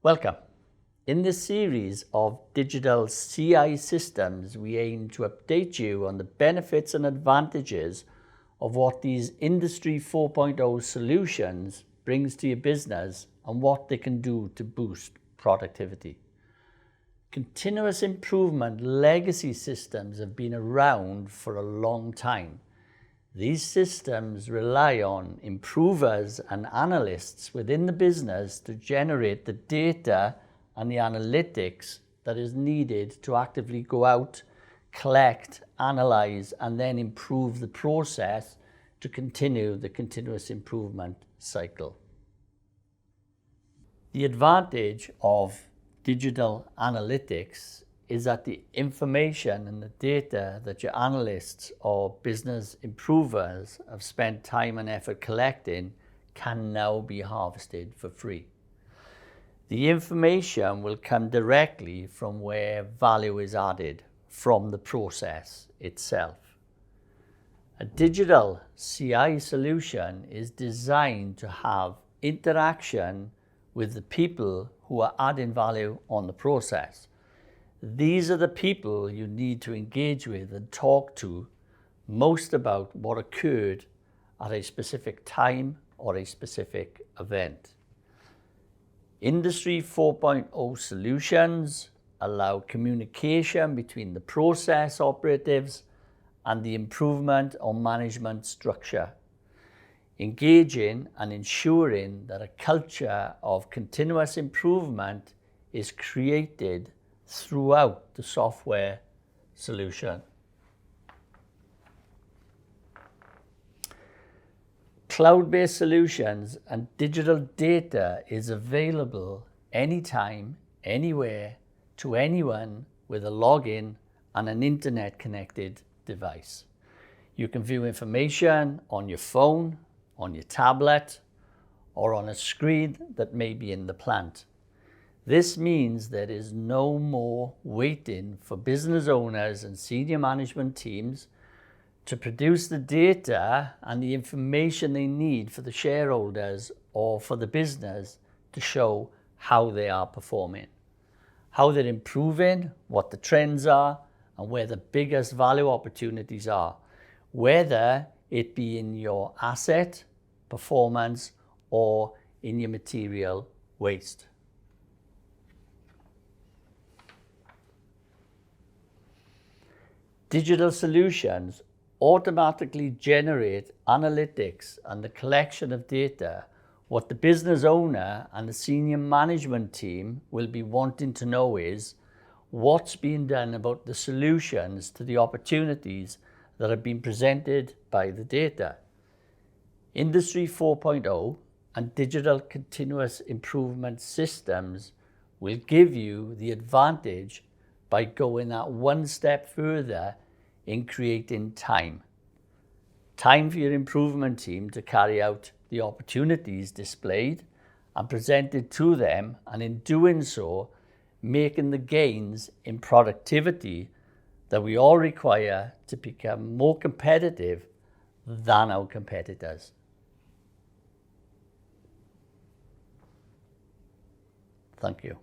Welcome. In this series of digital CI systems, we aim to update you on the benefits and advantages of what these Industry 4.0 solutions brings to your business and what they can do to boost productivity. Continuous improvement legacy systems have been around for a long time. These systems rely on improvers and analysts within the business to generate the data and the analytics that is needed to actively go out, collect, analyze, and then improve the process to continue the continuous improvement cycle. The advantage of digital analytics is that the information and the data that your analysts or business improvers have spent time and effort collecting can now be harvested for free. The information will come directly from where value is added, from the process itself. A digital CI solution is designed to have interaction with the people who are adding value on the process. These are the people you need to engage with and talk to most about what occurred at a specific time or a specific event. Industry 4.0 solutions allow communication between the process operatives and the improvement or management structure, engaging and ensuring that a culture of continuous improvement is created throughout the software solution. Cloud-based solutions and digital data is available anytime, anywhere, to anyone with a login and an internet-connected device. You can view information on your phone, on your tablet, or on a screen that may be in the plant. This means there is no more waiting for business owners and senior management teams to produce the data and the information they need for the shareholders or for the business to show how they are performing, how they're improving, what the trends are, and where the biggest value opportunities are, whether it be in your asset, performance, or in your material waste. Digital solutions automatically generate analytics and the collection of data. What the business owner and the senior management team will be wanting to know is what's being done about the solutions to the opportunities that have been presented by the data. Industry 4.0 and digital continuous improvement systems will give you the advantage by going that one step further in creating time. Time for your improvement team to carry out the opportunities displayed and presented to them, and in doing so, making the gains in productivity that we all require to become more competitive than our competitors. Thank you.